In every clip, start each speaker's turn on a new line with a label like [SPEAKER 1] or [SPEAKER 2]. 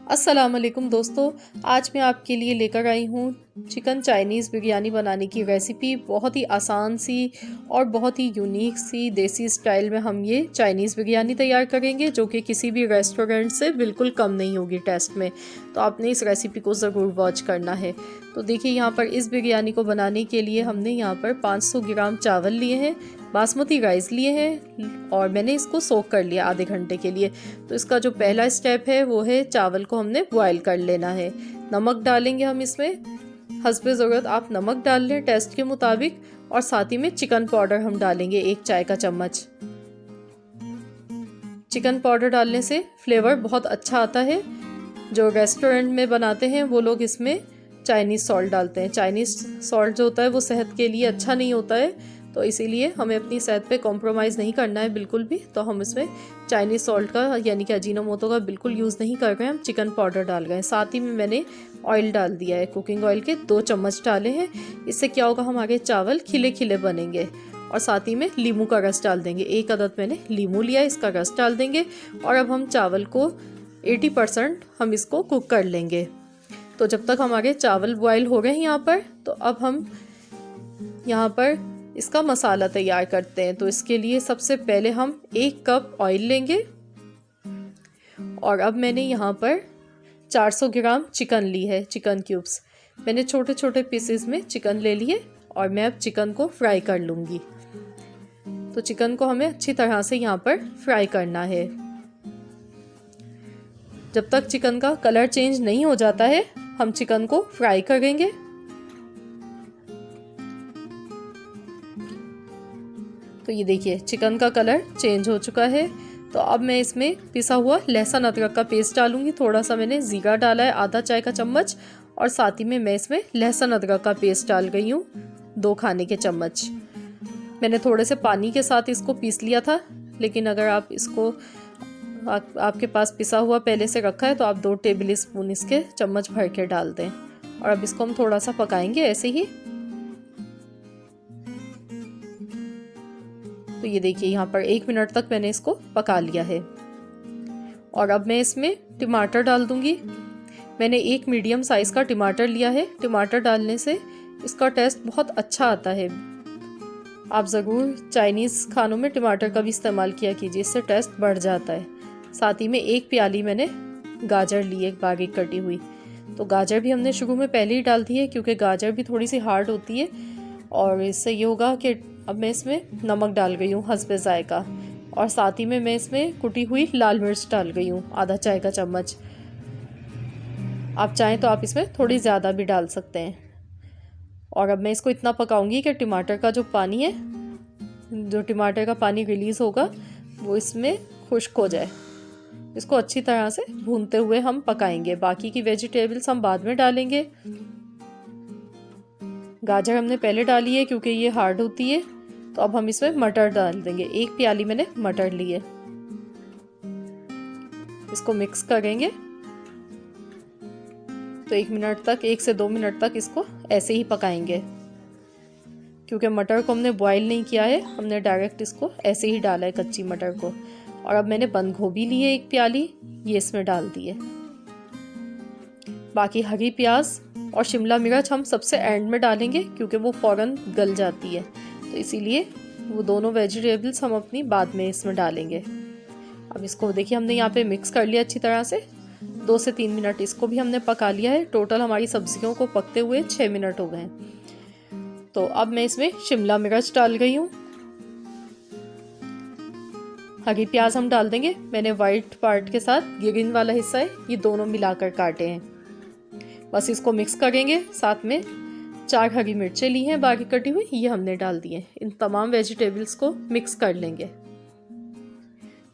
[SPEAKER 1] अस्सलाम वालेकुम दोस्तों, आज मैं आपके लिए लेकर आई हूँ चिकन चाइनीज़ बिरयानी बनाने की रेसिपी। बहुत ही आसान सी और बहुत ही यूनिक सी देसी स्टाइल में हम ये चाइनीज़ बिरयानी तैयार करेंगे, जो कि किसी भी रेस्टोरेंट से बिल्कुल कम नहीं होगी टेस्ट में। तो आपने इस रेसिपी को ज़रूर वॉच करना है। तो देखिए, यहाँ पर इस बिरयानी को बनाने के लिए हमने यहाँ पर 500 ग्राम चावल लिए हैं, बासमती राइस लिए हैं और मैंने इसको सोक कर लिया आधे घंटे के लिए। तो इसका जो पहला स्टेप है वो है चावल को हमने बॉयल कर लेना है। नमक डालेंगे हम इसमें, हस्बे ज़रूरत आप नमक डाल लें टेस्ट के मुताबिक, और साथ ही में चिकन पाउडर हम डालेंगे 1 चाय का चम्मच। चिकन पाउडर डालने से फ्लेवर बहुत अच्छा आता है। जो रेस्टोरेंट में बनाते हैं वो लोग इसमें चाइनीज़ सॉल्ट डालते हैं। चाइनीज़ सॉल्ट जो होता है वो सेहत के लिए अच्छा नहीं होता है, तो इसीलिए हमें अपनी सेहत पे कॉम्प्रोमाइज़ नहीं करना है बिल्कुल भी। तो हम इसमें चाइनीज़ सॉल्ट का यानी कि अजीनोमोटो का बिल्कुल यूज़ नहीं कर रहे हैं, हम चिकन पाउडर डाल रहे हैं। साथ ही में मैंने ऑयल डाल दिया है, कुकिंग ऑयल के 2 चम्मच डाले हैं। इससे क्या होगा, हमारे चावल खिले खिले बनेंगे। और साथ ही में लीमू का रस डाल देंगे, 1 अदद मैंने लीमू लिया, इसका रस डाल देंगे। और अब हम चावल को 80% हम इसको कुक कर लेंगे। तो जब तक हमारे चावल बॉयल हो गए हैं यहाँ पर, तो अब हम यहाँ पर इसका मसाला तैयार करते हैं। तो इसके लिए सबसे पहले हम 1 कप ऑयल लेंगे और अब मैंने यहाँ पर 400 ग्राम चिकन ली है, चिकन क्यूब्स। मैंने छोटे छोटे पीसेस में चिकन ले लिए और मैं अब चिकन को फ्राई कर लूँगी। तो चिकन को हमें अच्छी तरह से यहाँ पर फ्राई करना है। जब तक चिकन का कलर चेंज नहीं हो जाता है हम चिकन को फ्राई करेंगे। तो ये देखिए, चिकन का कलर चेंज हो चुका है। तो अब मैं इसमें पिसा हुआ लहसुन अदरक का पेस्ट डालूंगी। थोड़ा सा मैंने जीरा डाला है, आधा चाय का चम्मच, और साथ ही में मैं इसमें लहसुन अदरक का पेस्ट डाल गई हूँ 2 खाने के चम्मच। मैंने थोड़े से पानी के साथ इसको पीस लिया था, लेकिन अगर आप इसको आपके पास पिसा हुआ पहले से रखा है तो आप 2 टेबल स्पून इसके चम्मच भर के डाल दें। और अब इसको हम थोड़ा सा पकाएंगे ऐसे ही। तो ये देखिए, यहाँ पर 1 मिनट तक मैंने इसको पका लिया है। और अब मैं इसमें टमाटर डाल दूंगी। मैंने 1 मीडियम साइज़ का टमाटर लिया है। टमाटर डालने से इसका टेस्ट बहुत अच्छा आता है। आप ज़रूर चाइनीज़ खानों में टमाटर का भी इस्तेमाल किया कीजिए, इससे टेस्ट बढ़ जाता है। साथ ही में 1 प्याली मैंने गाजर ली है, बारीक कटी हुई। तो गाजर भी हमने शुरू में पहले ही डाल दी है, क्योंकि गाजर भी थोड़ी सी हार्ड होती है। और इससे ये होगा कि अब मैं इसमें नमक डाल गई हूँ हस्बे ज़ायका, और साथ ही में मैं इसमें कुटी हुई लाल मिर्च डाल गई हूँ, आधा चाय का चम्मच। आप चाहें तो आप इसमें थोड़ी ज़्यादा भी डाल सकते हैं। और अब मैं इसको इतना पकाऊंगी कि टमाटर का जो पानी है, जो टमाटर का पानी रिलीज़ होगा, वो इसमें खुश्क हो जाए। इसको अच्छी तरह से भूनते हुए हम पकाएंगे। बाकी की वेजिटेबल्स हम बाद में डालेंगे। गाजर हमने पहले डाली है क्योंकि ये हार्ड होती है। तो अब हम इसमें मटर डाल देंगे, 1 प्याली मैंने मटर ली है। इसको मिक्स करेंगे। तो 1 मिनट तक, 1 से 2 मिनट तक इसको ऐसे ही पकाएंगे, क्योंकि मटर को हमने बॉईल नहीं किया है, हमने डायरेक्ट इसको ऐसे ही डाला है कच्ची मटर को। और अब मैंने बंद गोभी ली है 1 प्याली, ये इसमें डाल दी है। बाकी हरी प्याज और शिमला मिर्च हम सबसे एंड में डालेंगे, क्योंकि वो फ़ौरन गल जाती है। तो इसीलिए वो दोनों वेजिटेबल्स हम अपनी बाद में इसमें डालेंगे। अब इसको देखिए, हमने यहाँ पे मिक्स कर लिया अच्छी तरह से। 2 से 3 मिनट इसको भी हमने पका लिया है। टोटल हमारी सब्जियों को पकते हुए 6 मिनट हो गए हैं। तो अब मैं इसमें शिमला मिर्च डाल गई हूँ। हरी प्याज हम डाल देंगे। मैंने वाइट पार्ट के साथ ग्रीन वाला हिस्सा है, ये दोनों मिलाकर काटे हैं। बस इसको मिक्स करेंगे। साथ में 4 हरी मिर्चें ली हैं बारीक कटी हुई, ये हमने डाल दी हैं। इन तमाम वेजिटेबल्स को मिक्स कर लेंगे,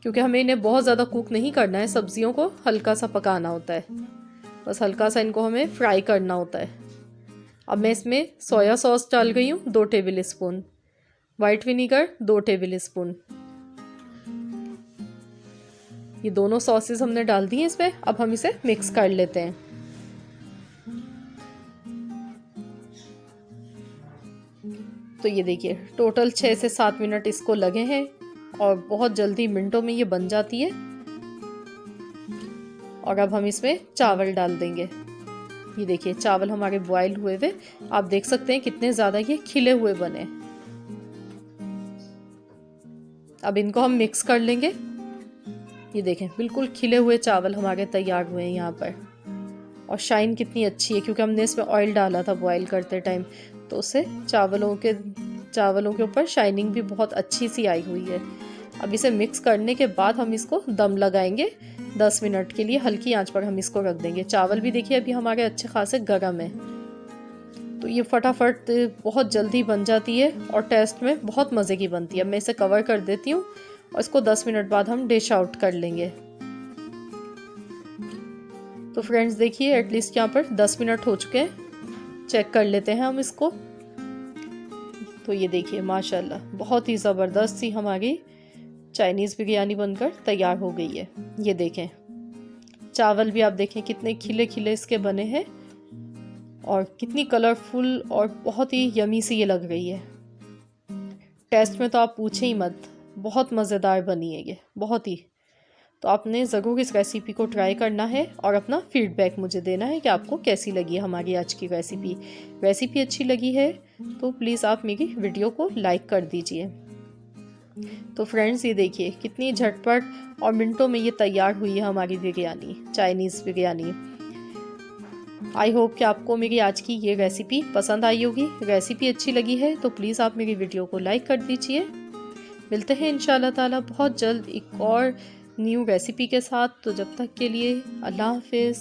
[SPEAKER 1] क्योंकि हमें इन्हें बहुत ज़्यादा कुक नहीं करना है, सब्जियों को हल्का सा पकाना होता है। बस हल्का सा इनको हमें फ्राई करना होता है। अब मैं इसमें सोया सॉस डाल गई हूँ 2 table spoon, white vinegar 2 table spoon. ये दोनों सॉसेस हमने डाल दी हैं इसमें। अब हम इसे मिक्स कर लेते हैं। तो ये देखिए, टोटल 6 से 7 मिनट इसको लगे हैं और बहुत जल्दी मिनटों में ये बन जाती है। और अब हम इसमें चावल डाल देंगे। ये देखिए चावल हमारे बॉयल हुए हुए, आप देख सकते हैं कितने ज़्यादा ये खिले हुए बने। अब इनको हम मिक्स कर लेंगे। ये देखें बिल्कुल खिले हुए चावल हमारे तैयार हुए हैं यहाँ पर। और शाइन कितनी अच्छी है क्योंकि हमने इसमें ऑयल डाला था बॉईल करते टाइम, तो उससे चावलों के ऊपर शाइनिंग भी बहुत अच्छी सी आई हुई है। अब इसे मिक्स करने के बाद हम इसको दम लगाएंगे 10 मिनट के लिए, हल्की आंच पर हम इसको रख देंगे। चावल भी देखिए अभी हमारे अच्छे खासे गर्म है, तो ये फटाफट बहुत जल्दी बन जाती है और टेस्ट में बहुत मज़े की बनती है। मैं इसे कवर कर देती हूँ और इसको 10 मिनट बाद हम डिश आउट कर लेंगे। तो फ्रेंड्स देखिए एटलीस्ट यहाँ पर 10 मिनट हो चुके हैं। चेक कर लेते हैं हम इसको। तो ये देखिए माशाल्लाह बहुत ही ज़बरदस्त सी हमारी चाइनीज़ बिरयानी बनकर तैयार हो गई है। ये देखें चावल भी आप देखें कितने खिले खिले इसके बने हैं और कितनी कलरफुल और बहुत ही यमी सी ये लग रही है। टेस्ट में तो आप पूछे ही मत, बहुत मज़ेदार बनी है ये, बहुत ही। तो आपने ज़रूर इस रेसिपी को ट्राई करना है और अपना फीडबैक मुझे देना है कि आपको कैसी लगी हमारी आज की रेसिपी अच्छी लगी है तो प्लीज़ आप मेरी वीडियो को लाइक कर दीजिए। तो फ्रेंड्स ये देखिए कितनी झटपट और मिनटों में ये तैयार हुई है हमारी biryani, Chinese biryani. I hope कि आपको मेरी आज की ये रेसिपी पसंद आई होगी। रेसिपी अच्छी लगी है तो प्लीज़ आप मेरी वीडियो को लाइक कर दीजिए। मिलते हैं इंशाल्लाह ताला बहुत जल्द एक और न्यू रेसिपी के साथ। तो जब तक के लिए अल्लाह हाफिज़।